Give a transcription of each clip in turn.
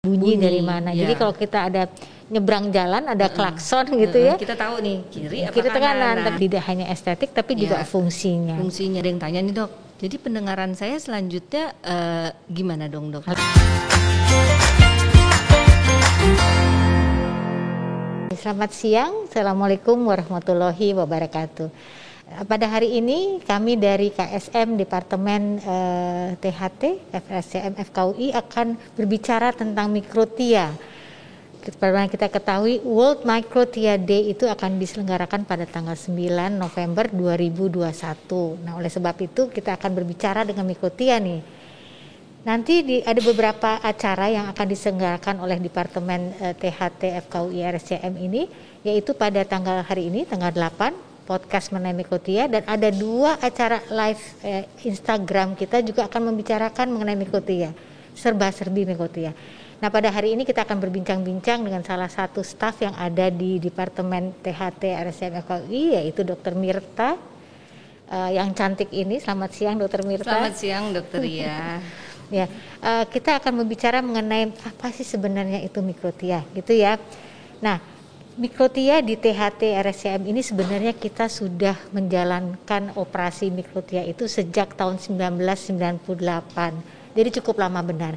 bunyi dari mana. Jadi kalau kita ada nyebrang jalan ada klakson gitu ya. Kita tahu nih kiri apa kanan. Nah, tidak hanya estetik tapi juga fungsinya. Fungsinya. Ada yang tanya nih dok. Jadi pendengaran saya selanjutnya gimana dong dok? Selamat siang. Assalamualaikum warahmatullahi wabarakatuh. Pada hari ini kami dari KSM Departemen THT FRSCM FKUI akan berbicara tentang mikrotia. Seperti kita ketahui World Microtia Day itu akan diselenggarakan pada tanggal 9 November 2021. Nah, oleh sebab itu kita akan berbicara dengan mikrotia nih. Nanti ada beberapa acara yang akan diselenggarakan oleh Departemen THT FKUI RSCM ini, yaitu pada tanggal hari ini tanggal 8 podcast mengenai mikrotia, dan ada 2 acara live Instagram kita juga akan membicarakan mengenai mikrotia, serba-serbi mikrotia. Nah, pada hari ini kita akan berbincang-bincang dengan salah satu staf yang ada di Departemen THT RSCM FKUI, yaitu Dr. Mirta yang cantik ini. Selamat siang Dr. Mirta. Selamat siang Dr. Ria. Ya, kita akan membicara mengenai apa sih sebenarnya itu mikrotia, gitu ya. Nah, mikrotia di THT RSCM ini sebenarnya kita sudah menjalankan operasi mikrotia itu sejak tahun 1998. Jadi cukup lama benar.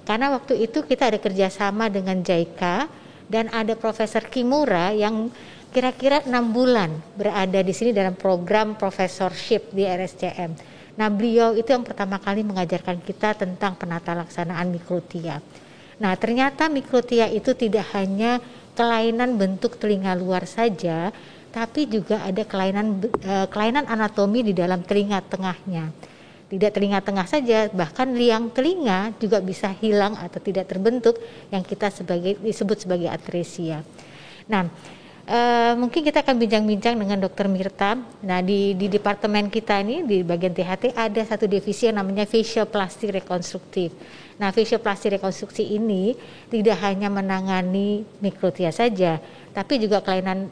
Karena waktu itu kita ada kerjasama dengan JICA dan ada Profesor Kimura yang kira-kira 6 bulan berada di sini dalam program professorship di RSCM. Nah, beliau itu yang pertama kali mengajarkan kita tentang penata laksanaan mikrotia. Nah, ternyata mikrotia itu tidak hanya kelainan bentuk telinga luar saja, tapi juga ada kelainan anatomi di dalam telinga tengahnya. Tidak telinga tengah saja, bahkan liang telinga juga bisa hilang atau tidak terbentuk, yang kita disebut sebagai atresia. Nah, mungkin kita akan bincang-bincang dengan Dr. Mirta. Nah, di departemen kita ini di bagian THT ada satu divisi yang namanya facial plastik rekonstruktif. Nah, facial plastik rekonstruksi ini tidak hanya menangani mikrotia saja, tapi juga kelainan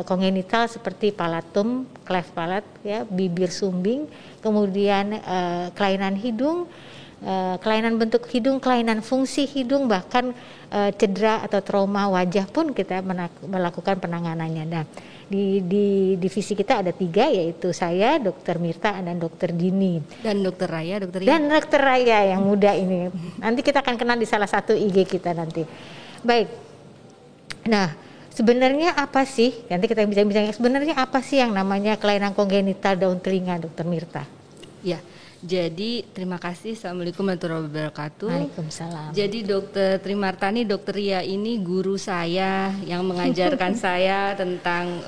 kongenital seperti palatum, cleft palate, ya, bibir sumbing, kemudian kelainan hidung, kelainan bentuk hidung, kelainan fungsi hidung, bahkan cedera atau trauma wajah pun kita melakukan penanganannya. Nah, di divisi kita ada 3, yaitu saya, Dr. Mirta, dan Dr. Dini. Dan Dr. Raya, Dan Dr. Raya yang muda ini. Nanti kita akan kenal di salah satu IG kita nanti. Baik. Nah, sebenarnya apa sih? Nanti kita bincang-bincang. Sebenarnya apa sih yang namanya kelainan kongenital daun telinga, Dr. Mirta? Ya. Jadi terima kasih. Assalamualaikum warahmatullahi wabarakatuh. Waalaikumsalam. Jadi Dr. Trimartani, Dr. Ria ini guru saya yang mengajarkan saya tentang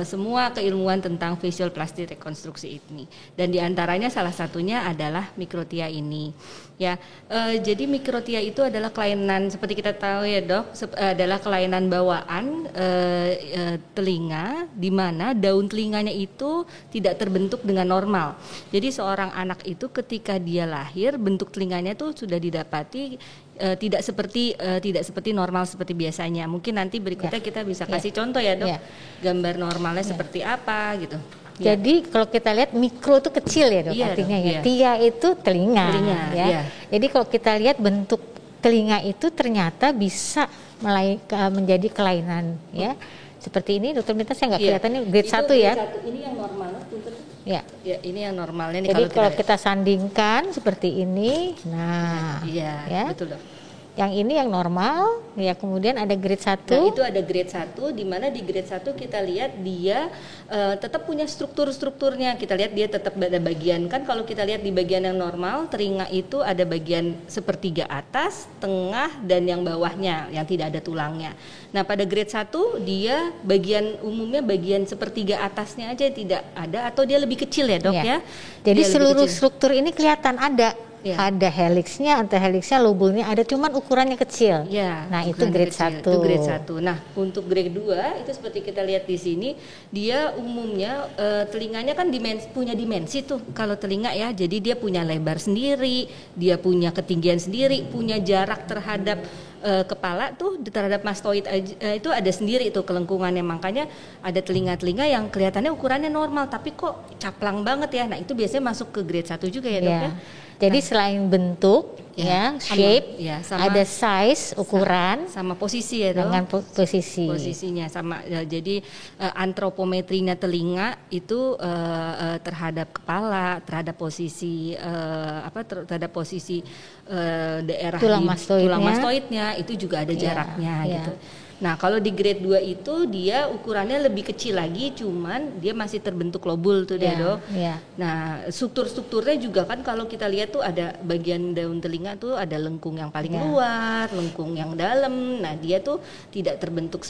semua keilmuan tentang facial plastic rekonstruksi ini. Dan diantaranya salah satunya adalah mikrotia ini. Ya, jadi mikrotia itu adalah kelainan, seperti kita tahu ya dok, adalah kelainan bawaan telinga, di mana daun telinganya itu tidak terbentuk dengan normal. Jadi seorang anak itu ketika dia lahir bentuk telinganya itu sudah didapati tidak seperti normal seperti biasanya. Mungkin nanti berikutnya kita bisa kasih contoh ya dok, gambar normalnya seperti apa gitu. Jadi kalau kita lihat mikro itu kecil ya dok, artinya ya. Tia itu telinga ya. Jadi kalau kita lihat bentuk telinga itu ternyata bisa menjadi kelainan ya. Seperti ini Dokter Mirta, saya nggak kelihatan ini grade 1 ya. Ini yang normal. Ya, ini yang normalnya nih. Jadi kalau kita sandingkan seperti ini, nah, ya. Betul dok. Yang ini yang normal, ya, kemudian ada grade 1. Nah, itu ada grade 1, di mana di grade 1 kita lihat dia tetap punya strukturnya. Kita lihat dia tetap ada bagian, kan kalau kita lihat di bagian yang normal, telinga itu ada bagian sepertiga atas, tengah, dan yang bawahnya yang tidak ada tulangnya. Nah, pada grade 1 dia umumnya bagian sepertiga atasnya aja tidak ada, atau dia lebih kecil ya dok ya. Jadi seluruh struktur ini kelihatan ada. Ada helixnya, antihelixnya, lobulnya ada, cuman ukurannya kecil. Ya, nah itu grade 1. Itu grade 1. Nah, untuk grade 2 itu seperti kita lihat di sini, dia umumnya telinganya kan punya dimensi tuh kalau telinga ya. Jadi dia punya lebar sendiri, dia punya ketinggian sendiri, punya jarak terhadap kepala tuh terhadap mastoid itu ada sendiri itu kelengkungannya. Makanya ada telinga-telinga yang kelihatannya ukurannya normal tapi kok caplang banget ya. Nah, itu biasanya masuk ke grade 1 juga ya dok ya. Jadi selain bentuk ya, shape, ada size, ukuran, sama posisi ya dok. Dengan posisinya sama. Jadi antropometrinya telinga itu terhadap kepala, terhadap posisi terhadap posisi daerah tulang mastoidnya itu juga ada jaraknya gitu. Nah, kalau di grade 2 itu dia ukurannya lebih kecil lagi, cuman dia masih terbentuk lobul tuh dia dok. Nah, strukturnya juga kan kalau kita lihat tuh ada bagian daun telinga tuh ada lengkung yang paling luar, lengkung yang dalam. Nah, dia tuh tidak terbentuk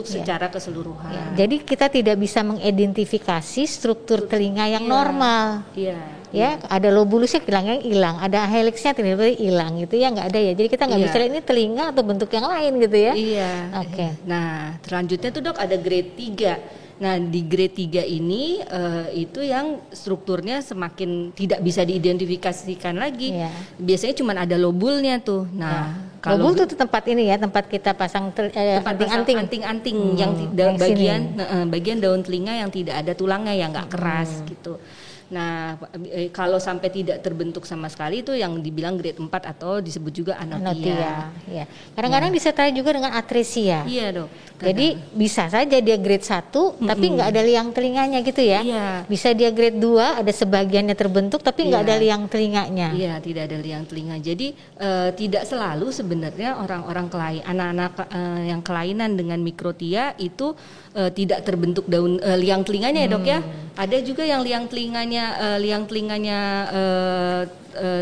secara keseluruhan. Jadi kita tidak bisa mengidentifikasi struktur telinga yang normal. Ada lobulusnya hilang, ada helixnya tiba-tiba hilang gitu ya, nggak ada ya. Jadi kita nggak bisa lihat ini telinga atau bentuk yang lain gitu ya. Oke. Nah, selanjutnya tuh dok ada grade 3. Nah, di grade 3 ini itu yang strukturnya semakin tidak bisa diidentifikasikan lagi. Biasanya cuma ada lobulnya tuh. Nah, kalau lobul tuh tempat ini ya, tempat kita pasang anting-anting yang bagian daun telinga yang tidak ada tulangnya, yang nggak keras gitu. Nah, kalau sampai tidak terbentuk sama sekali itu yang dibilang grade 4 atau disebut juga anotia. Kadang-kadang disertai juga dengan atresia. Iya dok. Jadi bisa saja dia grade 1 tapi nggak ada liang telinganya gitu ya. Bisa dia grade 2 ada sebagiannya terbentuk tapi nggak ada liang telinganya. Iya, tidak ada liang telinga. Jadi tidak selalu sebenarnya orang-orang anak-anak yang kelainan dengan mikrotia itu tidak terbentuk liang telinganya ya dok ya. Ada juga yang liang telinganya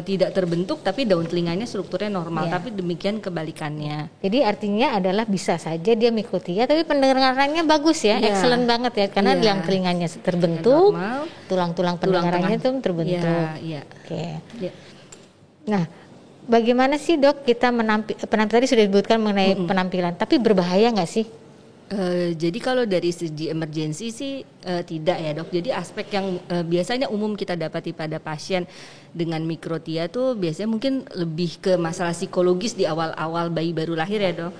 tidak terbentuk tapi daun telinganya strukturnya normal, tapi demikian kebalikannya. Jadi artinya adalah bisa saja dia mikrotia tapi pendengarannya bagus ya, excellent banget ya, karena liang telinganya terbentuk, tulang-tulang pendengarannya itu terbentuk. Nah, bagaimana sih dok kita penampilan tadi sudah disebutkan mengenai penampilan, tapi berbahaya nggak sih? Jadi kalau dari segi emergensi sih tidak ya dok. Jadi aspek yang biasanya umum kita dapati pada pasien dengan mikrotia tuh biasanya mungkin lebih ke masalah psikologis di awal-awal bayi baru lahir ya dok.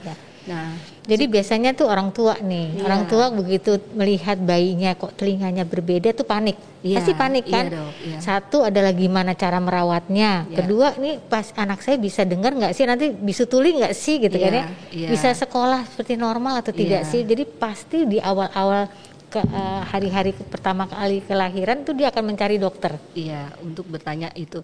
Nah, jadi biasanya tuh orang tua orang tua begitu melihat bayinya kok telinganya berbeda tuh panik. Pasti panik kan? Satu adalah gimana cara merawatnya. Kedua, nih pas anak saya bisa dengar nggak sih, nanti bisa tuli nggak sih gitu kan ya? Bisa sekolah seperti normal atau tidak sih? Jadi pasti di awal-awal hari-hari pertama kali kelahiran tuh dia akan mencari dokter. Untuk bertanya itu.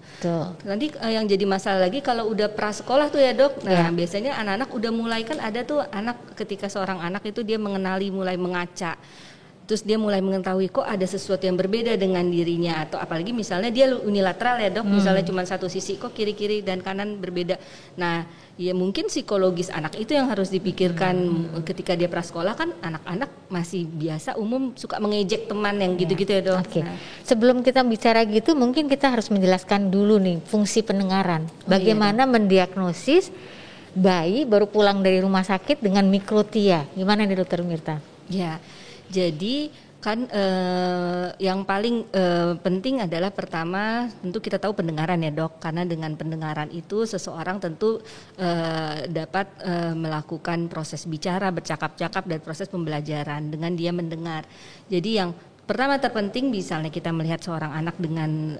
Nanti yang jadi masalah lagi kalau udah prasekolah tuh ya dok. Nah biasanya anak-anak udah mulai kan ada tuh ketika seorang anak itu dia mulai mengaca. Terus dia mulai mengetahui kok ada sesuatu yang berbeda dengan dirinya, atau apalagi misalnya dia unilateral ya dok, misalnya cuma satu sisi kok kiri dan kanan berbeda. Nah ya mungkin psikologis anak itu yang harus dipikirkan ketika dia prasekolah, kan anak-anak masih biasa umum suka mengejek teman yang gitu-gitu ya dok. Nah. Sebelum kita bicara gitu mungkin kita harus menjelaskan dulu nih fungsi pendengaran. Bagaimana mendiagnosis bayi baru pulang dari rumah sakit dengan mikrotia. Gimana nih Dokter Mirta? Jadi kan yang paling penting adalah pertama tentu kita tahu pendengaran ya dok, karena dengan pendengaran itu seseorang tentu dapat melakukan proses bicara, bercakap-cakap dan proses pembelajaran dengan dia mendengar. Jadi yang pertama terpenting misalnya kita melihat seorang anak dengan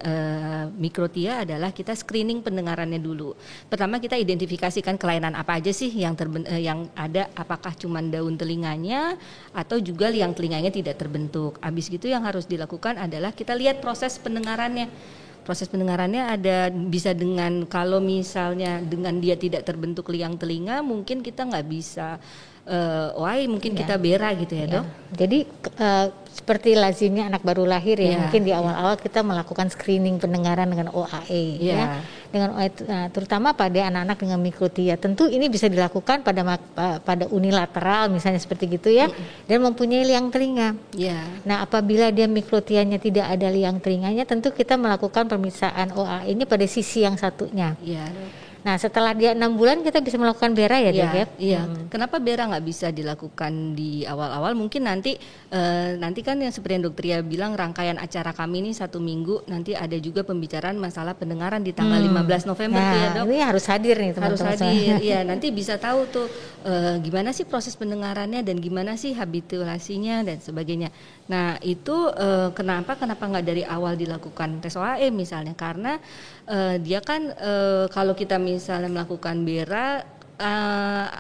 mikrotia adalah kita screening pendengarannya dulu. Pertama kita identifikasikan kelainan apa aja sih yang ada, apakah cuma daun telinganya atau juga liang telinganya tidak terbentuk. Habis gitu yang harus dilakukan adalah kita lihat proses pendengarannya. Proses pendengarannya ada bisa dengan, kalau misalnya dengan dia tidak terbentuk liang telinga mungkin kita nggak bisa mungkin kita bera gitu ya dok. Jadi seperti lazimnya anak baru lahir mungkin di awal-awal kita melakukan screening pendengaran dengan OAE dengan OAE, terutama pada anak-anak dengan mikrotia. Tentu ini bisa dilakukan pada unilateral misalnya seperti gitu ya, dan mempunyai liang telinga. Nah apabila dia mikrotianya tidak ada liang telinganya, tentu kita melakukan pemeriksaan OAE-nya pada sisi yang satunya. Nah setelah dia 6 bulan kita bisa melakukan BERA ya dok ya? Iya. Kenapa BERA nggak bisa dilakukan di awal-awal? Mungkin nanti kan yang seperti yang Dokter Ria bilang, rangkaian acara kami ini 1 minggu, nanti ada juga pembicaraan masalah pendengaran di tanggal 15 November tuh ya dok. Ini harus hadir nih teman-teman. Harus hadir, iya, nanti bisa tahu tuh gimana sih proses pendengarannya dan gimana sih habituasinya dan sebagainya. Nah itu kenapa nggak dari awal dilakukan tes OAE misalnya, karena dia kan kalau kita misalnya melakukan BERA,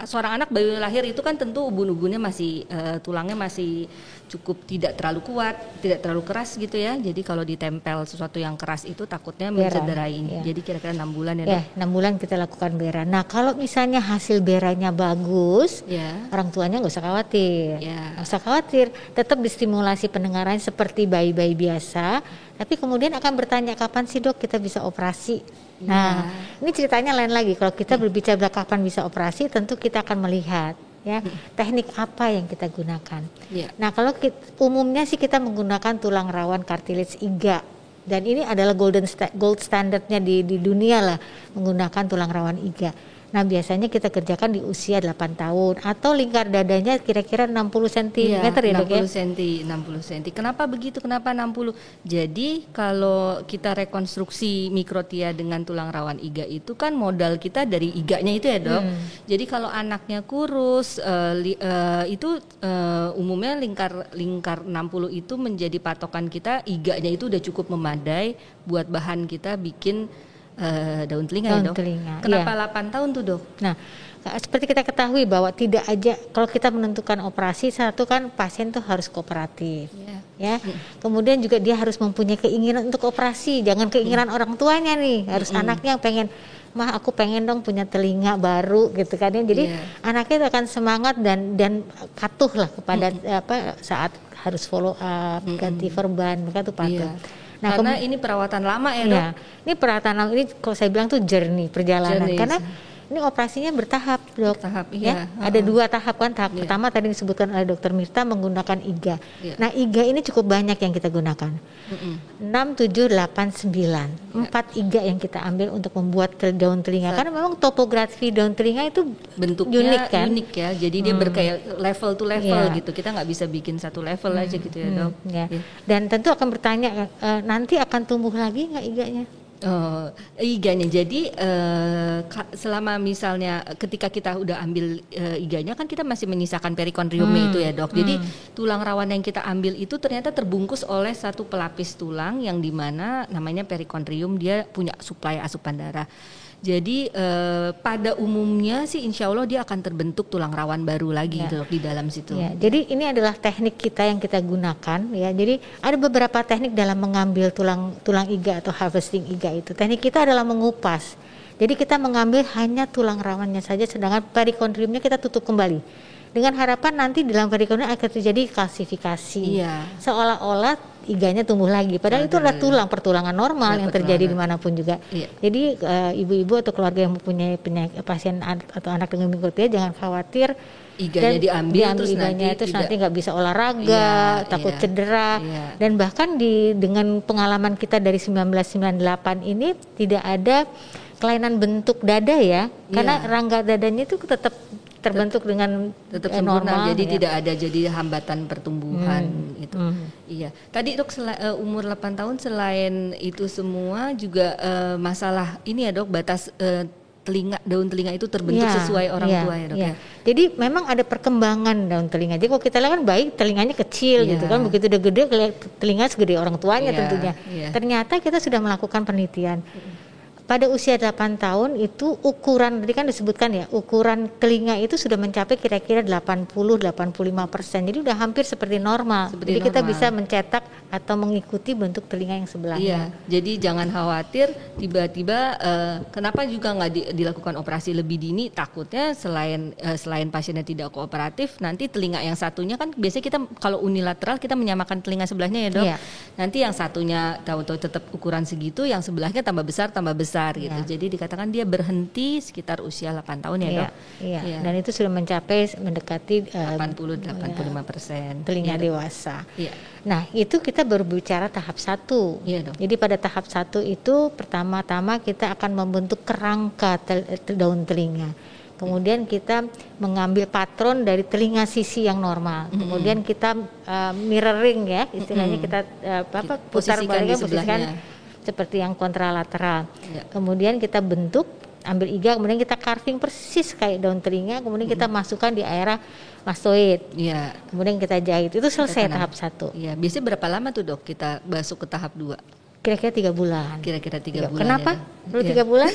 seorang anak baru lahir itu kan tentu ubun-ubunnya masih tulangnya masih cukup tidak terlalu kuat, tidak terlalu keras gitu ya. Jadi kalau ditempel sesuatu yang keras itu takutnya mencederai. Jadi kira-kira 6 bulan ya. 6 bulan kita lakukan BERA. Nah kalau misalnya hasil BERA-nya bagus, orang tuanya nggak usah khawatir. Nggak usah khawatir, tetap distimulasi pendengaran seperti bayi-bayi biasa. Tapi kemudian akan bertanya kapan sih dok kita bisa operasi. Nah ini ceritanya lain lagi. Kalau kita berbicara kapan bisa operasi, tentu kita akan melihat ya teknik apa yang kita gunakan. Nah kalau umumnya sih kita menggunakan tulang rawan cartilage iga, dan ini adalah gold standardnya di dunia lah, menggunakan tulang rawan iga. Nah biasanya kita kerjakan di usia 8 tahun atau lingkar dadanya kira-kira 60 cm ya dok ya? 60 cm. Kenapa begitu? Kenapa 60? Jadi kalau kita rekonstruksi mikrotia dengan tulang rawan iga itu kan modal kita dari iganya itu ya dok. Jadi kalau anaknya kurus itu umumnya lingkar 60 itu menjadi patokan kita, iganya itu udah cukup memadai buat bahan kita bikin daun telinga ya dok. Kenapa 8 tahun tuh dok? Nah seperti kita ketahui bahwa tidak aja kalau kita menentukan operasi, satu kan pasien tuh harus kooperatif ya. Kemudian juga dia harus mempunyai keinginan untuk operasi, jangan keinginan orang tuanya nih, harus anaknya yang pengen, mah aku pengen dong punya telinga baru gitu kan ya. Jadi anaknya itu akan semangat dan patuh lah kepada saat harus follow up, ganti verban, mereka tuh patuh. Nah, karena ini perawatan lama ya dok. Ini perawatan lama, ini kalau saya bilang tuh perjalanan. Karena ini operasinya bertahap dok. Ada 2 tahap kan. Tahap pertama tadi disebutkan oleh Dokter Mirta menggunakan iga. Nah iga ini cukup banyak yang kita gunakan. 6, 7, 8, 9. 4 iga yang kita ambil untuk membuat daun telinga. Karena memang topografi daun telinga itu bentuknya unik ya. Jadi dia berkayak level to level gitu. Kita nggak bisa bikin satu level aja gitu ya dok. Dan tentu akan bertanya nanti akan tumbuh lagi nggak iganya? Iganya, jadi selama misalnya ketika kita udah ambil iganya kan kita masih menyisakan perikondriumnya itu ya dok. Jadi tulang rawan yang kita ambil itu ternyata terbungkus oleh satu pelapis tulang yang dimana namanya perikondrium, dia punya suplai asupan darah. Jadi pada umumnya sih insya Allah dia akan terbentuk tulang rawan baru lagi gitu di dalam situ. Jadi ini adalah teknik kita yang kita gunakan ya. Jadi ada beberapa teknik dalam mengambil tulang iga atau harvesting iga itu. Teknik kita adalah mengupas. Jadi kita mengambil hanya tulang rawannya saja, sedangkan perikondriumnya kita tutup kembali. Dengan harapan nanti di dalam perikondrium akan terjadi kalsifikasi. Seolah-olah iganya tumbuh lagi. Padahal itu adalah pertulangan normal yang terjadi dimanapun juga. Jadi ibu-ibu atau keluarga yang mempunyai pasien atau anak dengan mikrotia jangan khawatir. Iganya diambil terus nanti nggak bisa olahraga, takut cedera. Dan bahkan dengan pengalaman kita dari 1998 ini tidak ada kelainan bentuk dada ya. Karena rangga dadanya itu tetap terbentuk dengan normal, jadi tidak ada jadi hambatan pertumbuhan itu. Iya. Tadi dok umur 8 tahun selain itu semua juga masalah ini ya dok, batas daun telinga itu terbentuk sesuai orang tua ya dok ya. Jadi memang ada perkembangan daun telinga. Jadi kalau kita lihat kan bayi telinganya kecil gitu kan, begitu udah gede telinga segede orang tuanya tentunya. Ternyata kita sudah melakukan penelitian. Pada usia 8 tahun itu ukuran, tadi kan disebutkan ya, ukuran telinga itu sudah mencapai kira-kira 80-85%. Jadi udah hampir seperti normal. Jadi kita bisa mencetak atau mengikuti bentuk telinga yang sebelahnya. Jadi jangan khawatir tiba-tiba kenapa juga nggak dilakukan operasi lebih dini, takutnya selain pasiennya tidak kooperatif, nanti telinga yang satunya kan biasanya kita kalau unilateral kita menyamakan telinga sebelahnya ya dok. Nanti yang satunya tahu-tahu tetap ukuran segitu, yang sebelahnya tambah besar besar gitu. Jadi dikatakan dia berhenti sekitar usia 8 tahun ya dok? Iya. Dan itu sudah mendekati 80-85% telinga dewasa. Iya. Nah itu kita baru bicara tahap 1. Iya dok. Jadi pada tahap 1 itu pertama-tama kita akan membentuk kerangka daun telinga. Kemudian kita mengambil patron dari telinga sisi yang normal. Kemudian kita mirroring ya, istilahnya kita putar baliknya, posisikan seperti yang kontralateral. Kemudian kita bentuk, ambil iga, kemudian kita carving persis kayak daun telinga. Kemudian kita masukkan di area mastoid. Kemudian kita jahit. Itu selesai tahap 1. Iya. Biasanya berapa lama tuh dok kita masuk ke tahap 2? Kira-kira 3 bulan. Kira-kira 3 bulan. Kenapa? Perlu 3 bulan?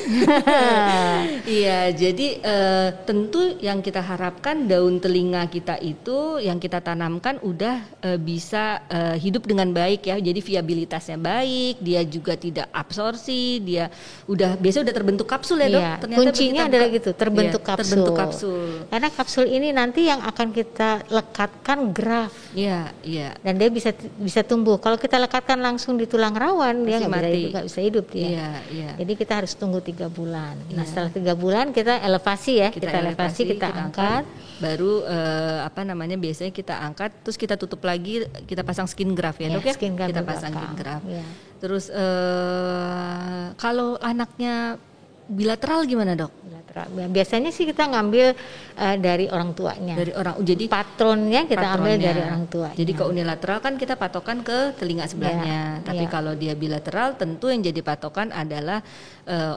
Iya, jadi tentu yang kita harapkan daun telinga kita itu yang kita tanamkan udah bisa hidup dengan baik ya. Jadi viabilitasnya baik, dia juga tidak absorpsi, dia biasa udah terbentuk kapsul ya dok. Iya, ternyata kuncinya adalah gitu, terbentuk kapsul. Karena kapsul ini nanti yang akan kita lekatkan graft. Iya. Dan dia bisa tumbuh. Kalau kita lekatkan langsung di tulang rawan, dia nggak bisa hidup dia. Iya. Jadi kita harus tunggu 3 bulan. Nah setelah 3 bulan kita elevasi ya, kita angkat. Baru biasanya kita angkat, terus kita tutup lagi, kita pasang skin graft ya dok ya. Kita pasang skin graft. Terus kalau anaknya bilateral gimana dok? Biasanya sih kita ngambil dari orang tuanya. Jadi patronnya kita ambil dari orang tuanya. Jadi ke unilateral kan kita patokan ke telinga sebelahnya. Tapi kalau dia bilateral tentu yang jadi patokan adalah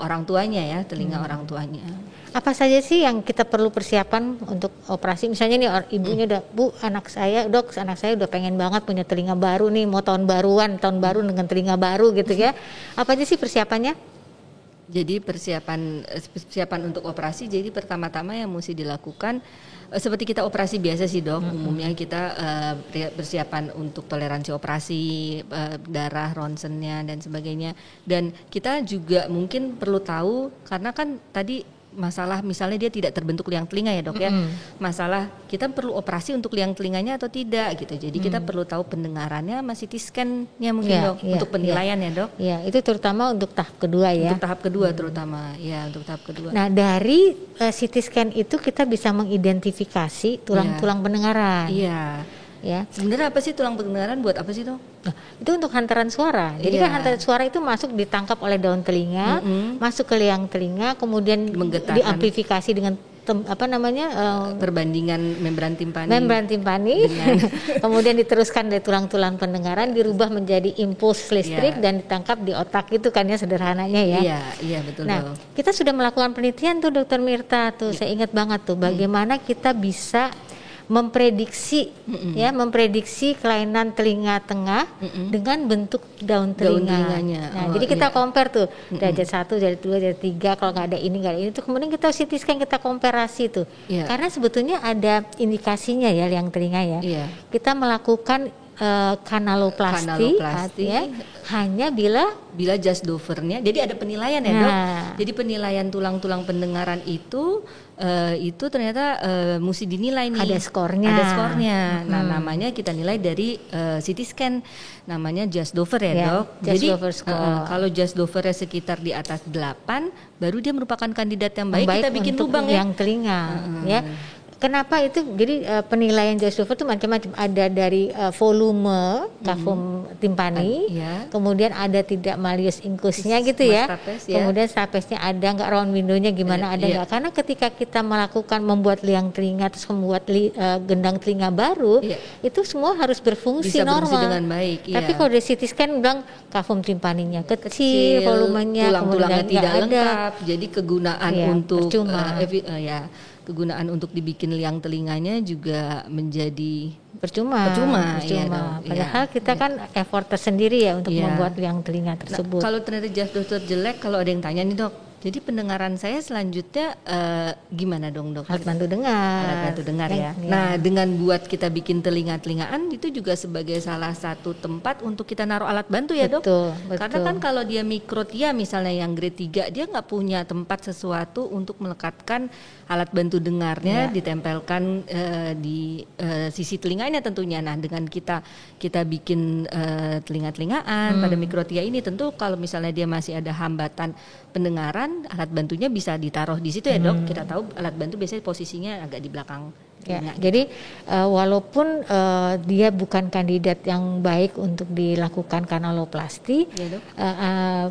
orang tuanya ya, telinga orang tuanya. Apa saja sih yang kita perlu persiapan untuk operasi? Misalnya nih ibunya udah, Bu, anak saya udah pengen banget punya telinga baru nih, mau tahun baru dengan telinga baru gitu ya. Apa aja sih persiapannya? Jadi persiapan untuk operasi, jadi pertama-tama yang mesti dilakukan seperti kita operasi biasa sih dok. Umumnya kita persiapan untuk toleransi operasi, darah, ronsennya dan sebagainya. Dan kita juga mungkin perlu tahu, karena kan tadi masalah misalnya dia tidak terbentuk liang telinga ya dok ya. Masalah kita perlu operasi untuk liang telinganya atau tidak gitu. Jadi kita perlu tahu pendengarannya, CT scan-nya mungkin dok, untuk penilaian ya dok. Iya, itu terutama untuk tahap kedua ya. Untuk tahap kedua terutama, ya untuk tahap kedua. Nah dari CT scan itu kita bisa mengidentifikasi tulang-tulang pendengaran. Iya. Ya. Sebenarnya apa sih tulang pendengaran, buat apa sih dok? Nah, itu untuk hantaran suara. Jadi kan hantaran suara itu ditangkap oleh daun telinga, masuk ke liang telinga, kemudian diamplifikasi dengan perbandingan membran timpani kemudian diteruskan dari tulang-tulang pendengaran, dirubah menjadi impuls listrik dan ditangkap di otak, itu kan ya sederhananya ya. Iya betul. Nah kita sudah melakukan penelitian tuh Dokter Mirta tuh, saya ingat banget tuh bagaimana kita bisa memprediksi kelainan telinga tengah dengan bentuk daun telinganya. Nah, jadi kita compare tuh derajat 1, derajat 2, derajat 3, kalau nggak ada ini itu kemudian kita CT scan, kita komparasi tuh. Karena sebetulnya ada indikasinya ya liang telinga ya. Kita melakukan kanaloplasti ya, hanya bila just dovernya. Jadi ada penilaian ya dok. Jadi penilaian tulang-tulang pendengaran itu ternyata mesti dinilai nih. Ada skornya. Nah namanya kita nilai dari CT scan, namanya just dover ya dok. Just dover score. Kalau just dovernya sekitar di atas 8, baru dia merupakan kandidat yang baik kita bikin lubang ya. Yang telinga ya. Kenapa itu? Jadi penilaian just dover itu macam-macam. Ada dari volume kafum timpani, kemudian ada tidak malleus inclusnya gitu ya. Kemudian trapesnya ada nggak, round windownya gimana, ada nggak? Karena ketika kita membuat liang telinga terus membuat gendang telinga baru, itu semua harus berfungsi normal. Bisa dengan baik. Tapi kalau dari CT scan bilang kafum timpaninya kecil, volumenya, tulang-tulangnya tidak lengkap. Jadi kegunaan untuk kegunaan untuk dibikin liang telinganya juga menjadi percuma. Padahal kita kan effort tersendiri ya untuk membuat liang telinga tersebut. Kalau ternyata just dover jelek, kalau ada yang tanya nih dok, jadi pendengaran saya selanjutnya gimana dong dok? Alat bantu dengar ya. Nah dengan buat kita bikin telinga-telingaan itu juga sebagai salah satu tempat untuk kita naruh alat bantu ya dok? Betul. Karena kan kalau dia mikrotia misalnya yang grade 3, dia nggak punya tempat sesuatu untuk melekatkan alat bantu dengarnya, ditempelkan di sisi telinganya tentunya. Nah dengan kita bikin telinga-telingaan pada mikrotia ini, tentu kalau misalnya dia masih ada hambatan pendengaran, alat bantunya bisa ditaruh di situ ya dok. Kita tahu alat bantu biasanya posisinya agak di belakang. Ya, jadi walaupun dia bukan kandidat yang baik untuk dilakukan kanaloplasti, Ya, dok.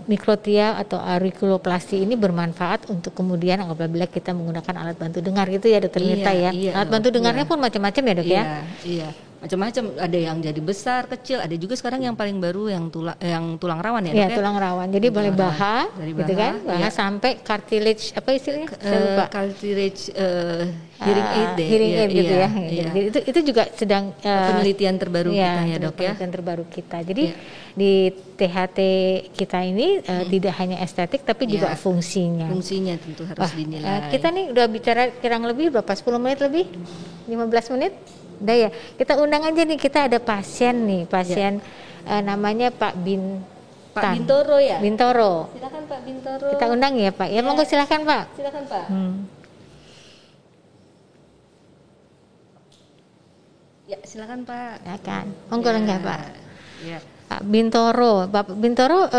mikrotia atau aurikuloplasti ini bermanfaat untuk kemudian apabila kita menggunakan alat bantu dengar gitu ya dokter Mirta ya. Alat bantu dengarnya pun macam-macam ya dok ya. Iya. Macam-macam, ada yang jadi besar, kecil, ada juga sekarang yang paling baru yang tulang rawan ya dok. Iya, tulang rawan. Jadi boleh baha, gitu kan? Baha iya. sampai cartilage apa istilahnya? Saya lupa. Cartilage hearing aid deh. Hearing aid gitu ya. Iya. Jadi itu juga sedang penelitian terbaru kita ya dok ya. Penelitian terbaru kita. Jadi di THT kita ini tidak hanya estetik tapi juga fungsinya. Fungsinya tentu harus dinilai. Kita nih udah bicara kurang lebih berapa? 10 menit lebih? 15 menit? Udah ya. Kita undang aja nih, kita ada pasien namanya Pak Bintoro ya? Bintoro. Silakan Pak Bintoro. Kita undang ya Pak. Ya, monggo silakan Pak. Silakan Pak. Ya, silakan Pak. Silakan. Monggo enggak Pak? Ya. Pak Bintoro. Bapak Bintoro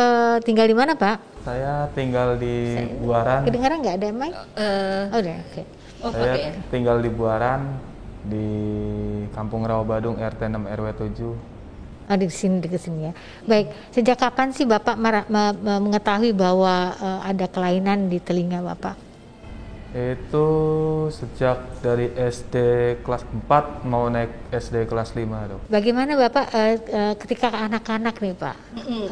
tinggal di mana Pak? Saya tinggal di Buaran. Kedengaran nggak ada mic? Udah, oke. Saya tinggal di Buaran, di Kampung Rawa Badung, RT 6 RW 7. Di sini ya. Baik, sejak kapan sih Bapak mengetahui bahwa ada kelainan di telinga Bapak? Itu sejak dari SD kelas 4 mau naik SD kelas 5 dok. Bagaimana Bapak ketika anak-anak nih Pak?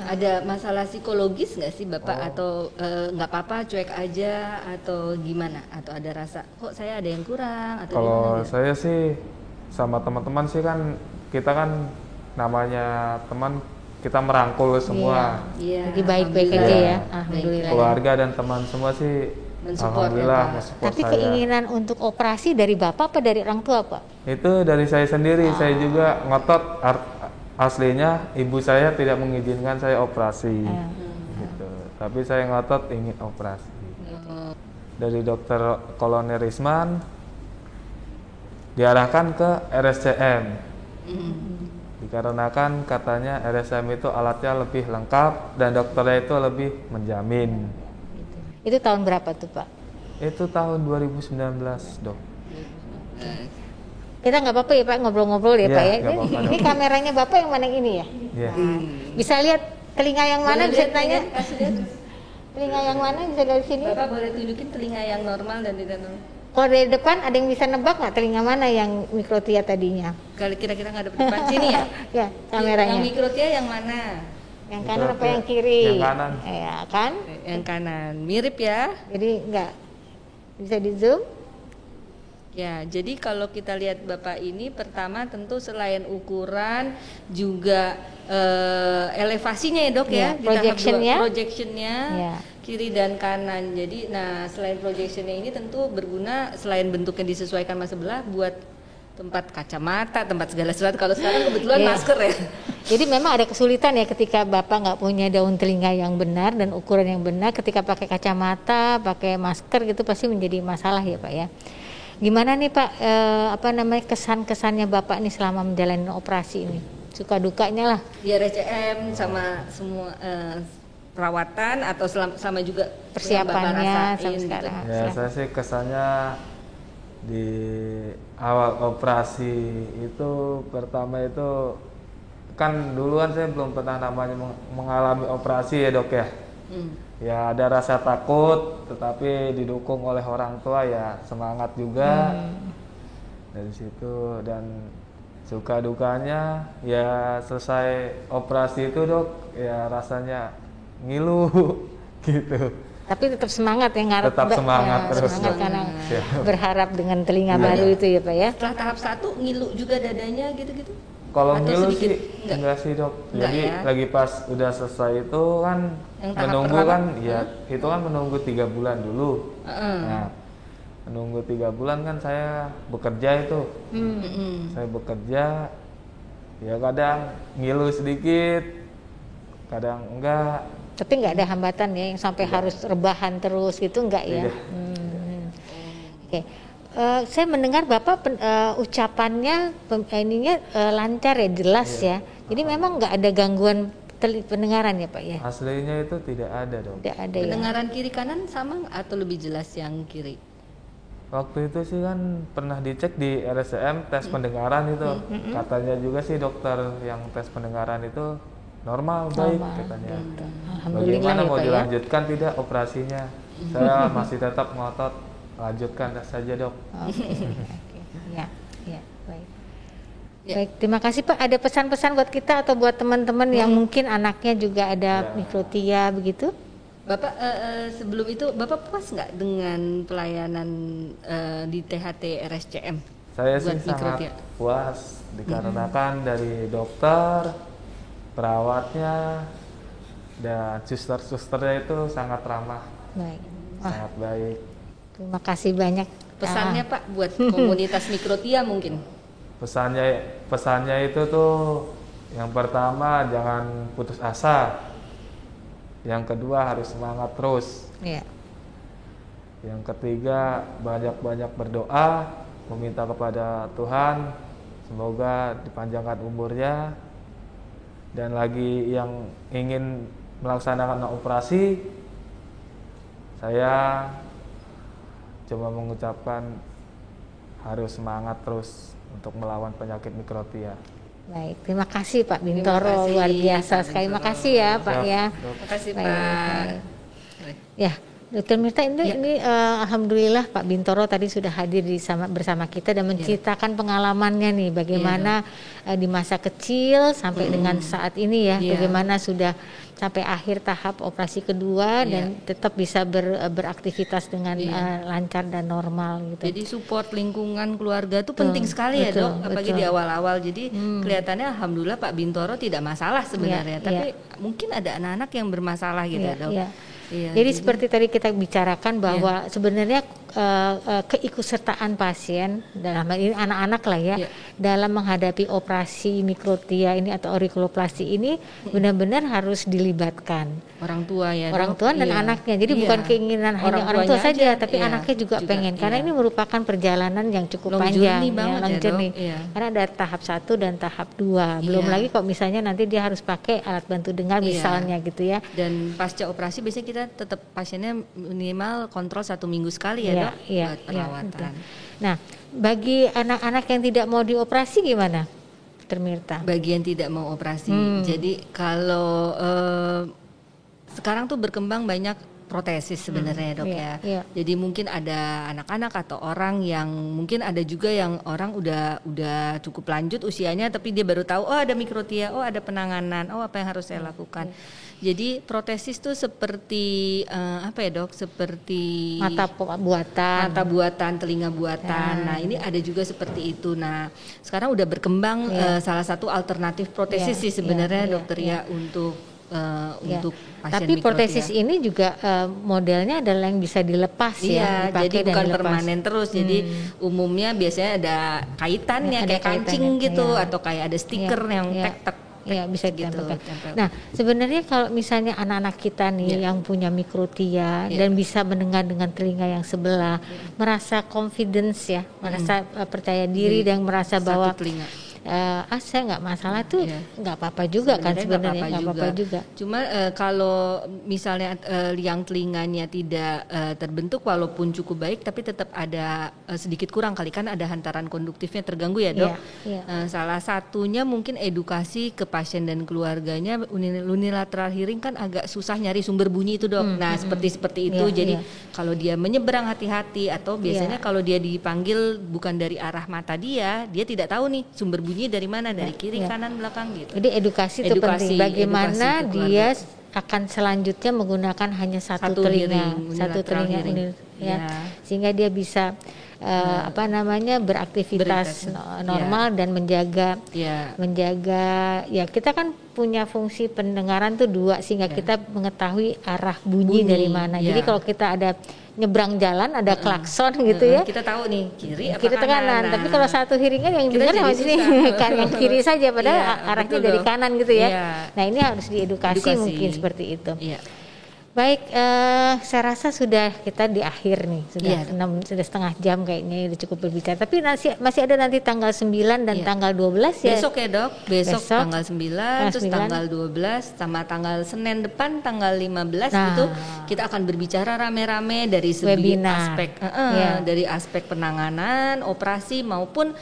Ada masalah psikologis nggak sih Bapak atau nggak apa-apa cuek aja atau gimana? Atau ada rasa kok saya ada yang kurang atau Kalau gimana? saya sih sama teman-teman sih kan kita kan namanya teman, kita merangkul semua. Iya. Jadi baik-baik aja ya. Alhamdulillah. Keluarga dan teman semua sih alhamdulillah mensupport Tapi saya. keinginan untuk operasi dari Bapak apa dari orang tua Pak? Itu dari saya sendiri. Saya juga ngotot, aslinya ibu saya tidak mengizinkan saya operasi gitu. Tapi saya ngotot ingin operasi. Dari dokter Kolonel Risman diarahkan ke RSCM. Dikarenakan katanya RSCM itu alatnya lebih lengkap dan dokternya itu lebih menjamin. Itu tahun berapa tuh Pak? Itu tahun 2019 dok. Kita nggak apa-apa ya Pak ngobrol-ngobrol ya Pak ya. Nggak apa-apa, Ini kameranya Bapak yang mana ini ya? Iya. Bisa lihat telinga yang mana? Bisa tanya? Kasih lihat. Telinga yang mana bisa dari sini? Bapak boleh tunjukin telinga yang normal dan tidak normal. Kalau dari depan ada yang bisa nebak nggak telinga mana yang mikrotia tadinya? Kalau kira-kira nggak ada depan sini ya? Ya kameranya. Yang mikrotia yang mana? Yang kanan apa yang kiri? Yang kanan. Ya kan? Yang kanan. Mirip ya? Jadi nggak bisa di zoom? Ya, jadi kalau kita lihat Bapak ini pertama tentu selain ukuran juga elevasinya ya dok ya, projectionnya kiri dan kanan. Jadi selain projectionnya ini tentu berguna selain bentuknya disesuaikan sama sebelah buat tempat kacamata, tempat segala sesuatu. Kalau sekarang kebetulan masker ya. Jadi memang ada kesulitan ya ketika Bapak nggak punya daun telinga yang benar dan ukuran yang benar, ketika pakai kacamata, pakai masker gitu pasti menjadi masalah ya Pak ya. Gimana nih Pak, kesan-kesannya Bapak nih selama menjalani operasi ini? Suka dukanya lah. Di RSCM sama semua perawatan atau sama juga persiapannya sampai sekarang. Ya saya sih kesannya di awal operasi itu pertama itu kan duluan saya belum pernah namanya mengalami operasi ya dok ya. Ya ada rasa takut tetapi didukung oleh orang tua ya semangat juga dari situ. Dan suka dukanya ya selesai operasi itu dok ya rasanya ngilu gitu. Tapi tetap semangat ya ngarep. Tetap semangat terus. Semangat karena berharap dengan telinga baru itu ya Pak ya. Setelah tahap 1 ngilu juga dadanya gitu-gitu? Kalau atau ngilu sedikit? sih enggak sih dok. Jadi ya? lagi pas udah selesai itu kan yang menunggu kan ya itu kan menunggu 3 bulan dulu. Nah menunggu 3 bulan kan saya bekerja itu. Saya bekerja ya kadang ngilu sedikit, kadang enggak. Tapi nggak ada hambatan ya yang sampai harus rebahan terus gitu enggak ya? Oke. Saya mendengar Bapak ucapannya ininya lancar ya, jelas ya. Jadi memang nggak ada gangguan pendengaran ya Pak ya? Aslinya itu tidak ada dok. Tidak ada ya. Pendengaran kiri kanan sama atau lebih jelas yang kiri? Waktu itu sih kan pernah dicek di RSCM tes pendengaran itu, katanya juga sih dokter yang tes pendengaran itu normal, baik katanya. Alhamdulillah Bagaimana ya mau Pak ya. dilanjutkan tidak operasinya? Saya masih tetap ngotot lanjutkan saja dok. Oke. Ya, ya, baik. Ya. Baik, terima kasih Pak. Ada pesan-pesan buat kita atau buat teman-teman yang mungkin anaknya juga ada mikrotia begitu? Bapak sebelum itu Bapak puas nggak dengan pelayanan di THT RSCM? Saya buat sih sangat mikrotia? puas dikarenakan dari dokter, perawatnya, dan suster-susternya itu sangat ramah, Baik. Wah, sangat baik. terima kasih banyak. Pesannya Pak buat komunitas mikrotia mungkin? Pesannya itu tuh yang pertama jangan putus asa, yang kedua harus semangat terus, Ya. yang ketiga banyak-banyak berdoa, meminta kepada Tuhan semoga dipanjangkan umurnya, dan lagi yang ingin melaksanakan operasi, saya cuma mengucapkan harus semangat terus untuk melawan penyakit mikrotia. Baik, terima kasih Pak Bintoro, kasih, luar biasa Pak sekali. Bintoro. Makasih ya Pak ya. Terima kasih Baik, Pak. baik. Ya, Dokter Mirta ini alhamdulillah Pak Bintoro tadi sudah hadir bersama kita dan menceritakan pengalamannya nih bagaimana di masa kecil sampai dengan saat ini ya, bagaimana sudah sampai akhir tahap operasi kedua dan tetap bisa beraktivitas dengan lancar dan normal gitu. Jadi support lingkungan keluarga itu penting sekali ya dok, apalagi di awal-awal. Jadi kelihatannya alhamdulillah Pak Bintoro tidak masalah sebenarnya, tapi mungkin ada anak-anak yang bermasalah gitu dok. Iya, jadi seperti tadi kita bicarakan bahwa sebenarnya keikutsertaan pasien dalam hal ini anak-anak lah ya dalam menghadapi operasi mikrotia ini atau aurikuloplasti ini benar-benar harus dilibatkan orang tua ya, orang tua dan anaknya. Jadi bukan keinginan hanya orang tua saja, tapi anaknya juga pengen karena ini merupakan perjalanan yang cukup panjang, long journey. Karena ada tahap 1 dan tahap 2. Belum lagi kok misalnya nanti dia harus pakai alat bantu dengar misalnya gitu ya. Dan pasca operasi biasanya kita tetap pasiennya minimal kontrol 1 minggu sekali ya dok buat perawatan. Nah, bagi anak-anak yang tidak mau dioperasi gimana, Dr. Mirta? Bagi yang tidak mau operasi, jadi kalau sekarang tuh berkembang banyak protesis sebenarnya dok ya. Jadi mungkin ada anak-anak atau orang yang mungkin ada juga yang orang udah cukup lanjut usianya tapi dia baru tahu ada mikrotia, ada penanganan, apa yang harus saya lakukan. Jadi protesis tuh seperti apa ya dok? Seperti mata buatan, telinga buatan. Nah ini ada juga seperti itu. Nah sekarang udah berkembang salah satu alternatif protesis sih sebenarnya dokter ya untuk pasien tapi protesis ini juga modelnya adalah yang bisa dilepas jadi bukan permanen terus. Jadi umumnya biasanya ada kaitannya kayak kancing gitu atau kayak ada stiker yang tek-tek. Bisa ditempelkan. Nah, sebenarnya kalau misalnya anak-anak kita nih yang punya mikrotia dan bisa mendengar dengan telinga yang sebelah, merasa confidence merasa percaya diri dan merasa bahwa saya nggak masalah tuh nggak apa-apa juga kan sebenarnya nggak apa-apa juga. Cuma kalau misalnya liang telinganya tidak terbentuk walaupun cukup baik tapi tetap ada sedikit kurang kali kan ada hantaran konduktifnya terganggu ya dok. Salah satunya mungkin edukasi ke pasien dan keluarganya. Unilateral hearing kan agak susah nyari sumber bunyi itu dok. Nah seperti itu jadi kalau dia menyeberang hati-hati atau biasanya kalau dia dipanggil bukan dari arah mata dia tidak tahu nih sumber bunyi dari mana, dari kiri, kanan, belakang gitu. Jadi edukasi itu penting. Bagaimana dia akan selanjutnya menggunakan hanya satu telinga, sehingga dia bisa beraktivitas normal dan menjaga kita kan punya fungsi pendengaran tuh 2 sehingga kita mengetahui arah bunyi dari mana. Jadi kalau kita ada nyebrang jalan ada klakson gitu ya. Kita tahu nih kiri apa kanan. Tapi kalau satu hearing kan yang dengar harus ini kan yang kiri saja padahal arahnya dari kanan gitu ya. Nah, ini harus diedukasi mungkin seperti itu. Baik, saya rasa sudah kita di akhir nih, sudah setengah jam kayaknya udah cukup berbicara. Tapi masih ada nanti tanggal 9 dan tanggal 12 ya. Besok ya dok, besok tanggal 9, terus tanggal 12 sama tanggal Senin depan tanggal 15 itu kita akan berbicara rame-rame dari segi aspek dari aspek penanganan, operasi maupun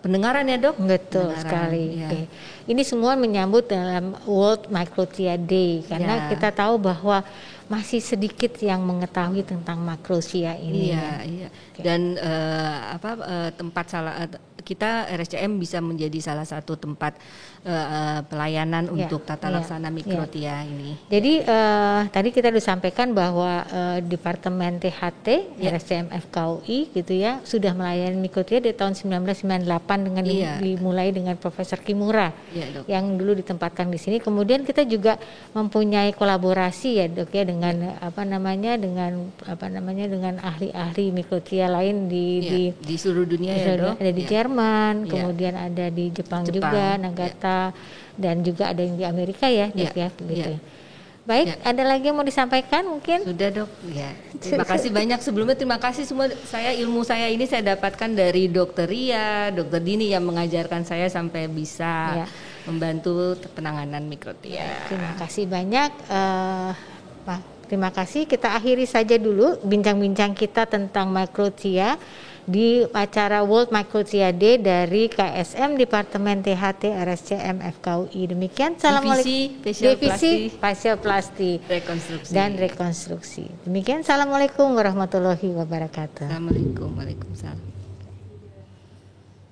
pendengaran ya dok. Betul sekali. Okay. Ini semua menyambut dalam World Microtia Day karena kita tahu bahwa masih sedikit yang mengetahui tentang makrosia ini. Iya. Okay. Dan tempat kita RSCM bisa menjadi salah satu tempat pelayanan untuk tata laksana mikrotia ini. Jadi tadi kita sudah sampaikan bahwa Departemen THT RSCM FKUI gitu ya sudah melayani mikrotia dari tahun 1998 dengan dimulai dengan Profesor Kimura yang dulu ditempatkan di sini. Kemudian kita juga mempunyai kolaborasi ya dok ya dengan dengan ahli-ahli mikrotia lain di seluruh dunia ya dok. Ada di Jerman, kemudian ada di Jepang juga, Nagata, dan juga ada yang di Amerika ya, dok ya, begitu. Baik, ada lagi yang mau disampaikan mungkin? Sudah dok, ya. Terima kasih banyak sebelumnya. Terima kasih semua. Ilmu saya ini saya dapatkan dari Dokter Ria, Dokter Dini yang mengajarkan saya sampai bisa membantu penanganan mikrotia. Terima kasih banyak. Terima kasih. Kita akhiri saja dulu bincang-bincang kita tentang mikrotia di acara World Microtia Day dari KSM Departemen THT RSCM FKUI. Demikian. Assalamualaikum. Divisi Facial Plastik dan Rekonstruksi. Demikian. Assalamualaikum warahmatullahi wabarakatuh. Assalamualaikum. Waalaikumsalam.